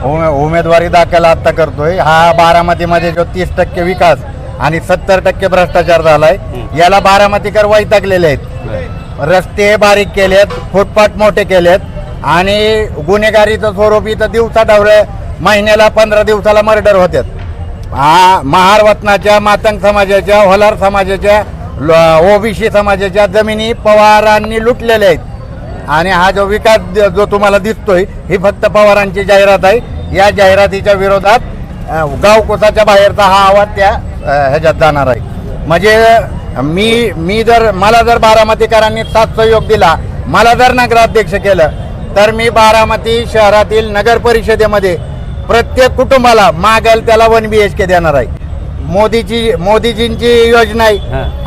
उमेदवारी दाखल आता करतोय। हा बारामतीमध्ये जो 30% विकास आणि 70% भ्रष्टाचार झालाय, याला बारामतीकर वैतागलेले आहेत। रस्ते बारीक केलेत, फुटपाथ मोठे केलेत आणि गुन्हेगारीचं स्वरूप इथं दिवसा ढवळे महिन्याला 15 दिवसाला मर्डर होतात। महार वतनाच्या, मातंग समाजाच्या, होलार समाजाच्या, ओबीसी समाजाच्या जमिनी पवारांनी लुटलेल्या आहेत आणि हा जो विकास जो तुम्हाला दिसतोय ही फक्त पवारांची जाहिरात आहे। या जाहिरातीच्या विरोधात गावकोसाच्या बाहेरचा हा आवाज त्या ह्याच्यात जाणार आहे। म्हणजे मी जर मला जर बारामतीकरांनी साथ सहयोग दिला, मला जर नगराध्यक्ष केलं, तर मी बारामती शहरातील नगर परिषदेमध्ये प्रत्येक कुटुंबाला मागेल त्याला 1 BHK देणार आहे। मोदीजींची योजना आहे,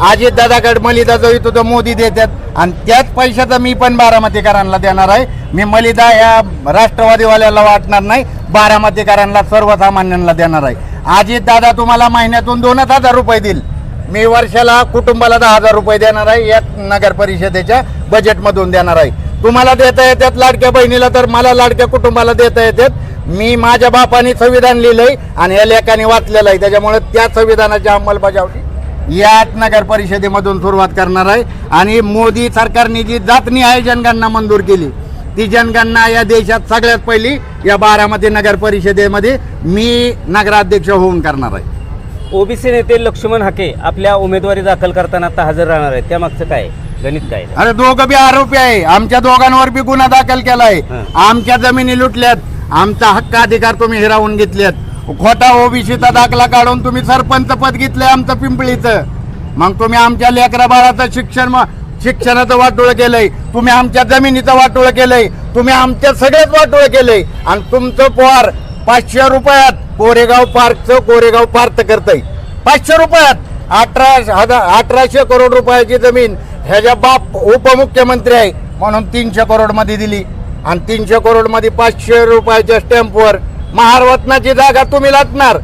अजित दादाकडे मलिदा जो येतो तो मोदी देतात आणि त्याच पैशाचा मी पण बारामतीकरांना देणार आहे। मी मलिदा या राष्ट्रवादीवाल्याला वाटणार नाही, बारामतीकरांना सर्वसामान्यांना देणार आहे। अजित दादा तुम्हाला महिन्यातून 2,000 रुपये देईल, मी वर्षाला कुटुंबाला 10,000 रुपये देणार आहे, या नगर परिषदेच्या बजेटमधून देणार आहे। तुम्हाला देता येतात लाडक्या बहिणीला, तर मला लाडक्या कुटुंबाला देता येतात। मी माझ्या बापाने संविधान लिहिलंय आणि या लेखाने वाचलेलं आहे, त्याच्यामुळे त्या संविधानाची अंमलबजावणी याच नगर परिषदेमधून सुरुवात करणार आहे। आणि मोदी सरकारने जी जातनिहाय जनगणना मंजूर केली, ती जनगणना या देशात सगळ्यात पहिली या बारामती नगर परिषदेमध्ये मी नगराध्यक्ष होऊन करणार आहे। ओबीसी नेते लक्ष्मण हाके आपल्या उमेदवारी दाखल करताना आता हजर राहणार आहेत, त्यामागचं काय गणित काय? अरे दोघं बी आरोपी आहे, आमच्या दोघांवर बी गुन्हा दाखल केलाय। आमच्या जमिनी लुटल्यात, आमचा हक्क अधिकार तुम्ही हिरावून घेतलेत, खोटा ओबीसीचा दाखला काढून तुम्ही सरपंच पद घेतलंय आमचं पिंपळीचं। मग तुम्ही आमच्या लेकरा बाळाचं शिक्षणाचं वाटोळ केलंय, तुम्ही आमच्या जमिनीचं वाटोळ केलंय, तुम्ही आमच्या सगळ्याच वाटोळ केलंय। आणि तुमचं पोर 500 रुपयात कोरेगाव पार्थ करतय 500 रुपयात 1800 करोड रुपयाची जमीन ह्याच्या बाप उपमुख्यमंत्री आहे म्हणून 300 करोड मध्ये दिली आणि 300 करोड मध्ये 500 रुपयाच्या स्टॅम्पवर महार वतनाची जागा तुम्ही लाटणार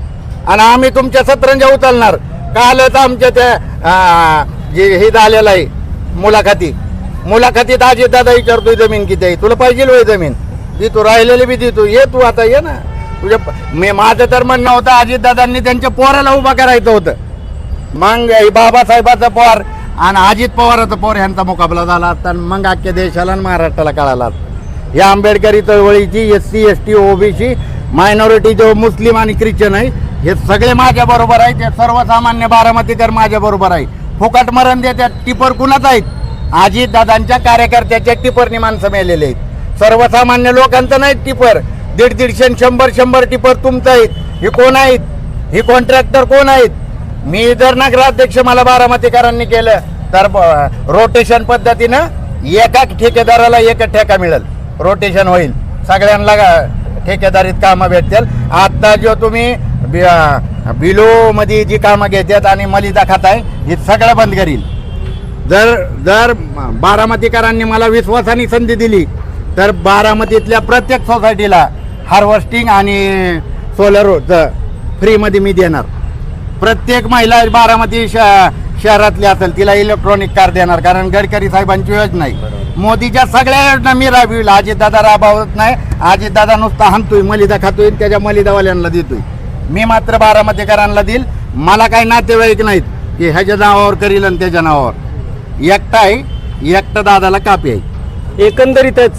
आणि आम्ही तुमच्या सतरंजा उचलणार। कालच आमच्या त्या जे हे झालेलं आहे मुलाखतीत अजित दादा विचारतोय जमीन किती आहे, तुला पाहिजे होय जमीन, ती तू राहिलेली बी ती तू ये, तू आता ये ना तुझ्या। माझं तर म्हणणं होतं अजित दादांनी त्यांच्या पोराला उभा करायचं होतं, मग बाबासाहेबाचा पोर आणि अजित पवाराचा पोर ह्यांचा मुकाबला झाला तर मग अख्ख्या देशाला आणि महाराष्ट्राला कळाला। या आंबेडकरी चळवळीची SC ST OBC मायनॉरिटी जो मुस्लिम आणि ख्रिश्चन आहे हे सगळे माझ्या बरोबर आहेत, ते सर्वसामान्य बारामतीकर माझ्या बरोबर आहे। फुकट मरण देतात, टिपर कुणाच आहेत? अजित दादांच्या कार्यकर्त्याच्या टिपरनी माणसं मेलेले आहेत, सर्वसामान्य लोकांचं नाही टिपर। 150 100 टिपर तुमचं आहेत। हे कोण आहेत? हे कॉन्ट्रॅक्टर कोण आहेत? मी जर नगराध्यक्ष मला बारामतीकरांनी केलं तर रोटेशन पद्धतीनं एका ठेकेदाराला एक ठेका मिळेल, रोटेशन होईल, सगळ्यांना ठेकेदारीत कामं भेटतील। आता जो तुम्ही बिलो मध्ये जी कामं घेतात आणि मलिदा खाताय हे सगळं बंद करील। जर बारामतीकरांनी मला विश्वासाने संधी दिली तर बारामतीतल्या प्रत्येक सोसायटीला हार्वेस्टिंग आणि सोलर फ्रीमध्ये मी देणार। प्रत्येक महिला बारामती शहरातली असेल तिला इलेक्ट्रॉनिक कार देणार, कारण गडकरी साहेबांची योजना आहे। मोदीच्या सगळ्या योजना मी राबविला, अजितदादा राबवत नाही। अजितदादा नुसता हाणतोय, मलिदा खातोय, त्याच्या मलिदावाल्यांना देतोय। मी मात्र बारामतीकरांना देईल। मला काही नातेवाईक नाहीत की ह्याच्या नावावर करील आणि त्याच्या नावावर एकटा आहे, एकटा दादाला कापी आहे। एकंदरीतच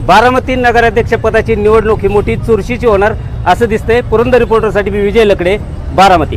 बारामती नगराध्यक्ष पदाची निवडणूक ही मोठी चुरशीची होणार असं दिसतंय। पुरंदर रिपोर्टरसाठी मी विजय लकडे, बारामती।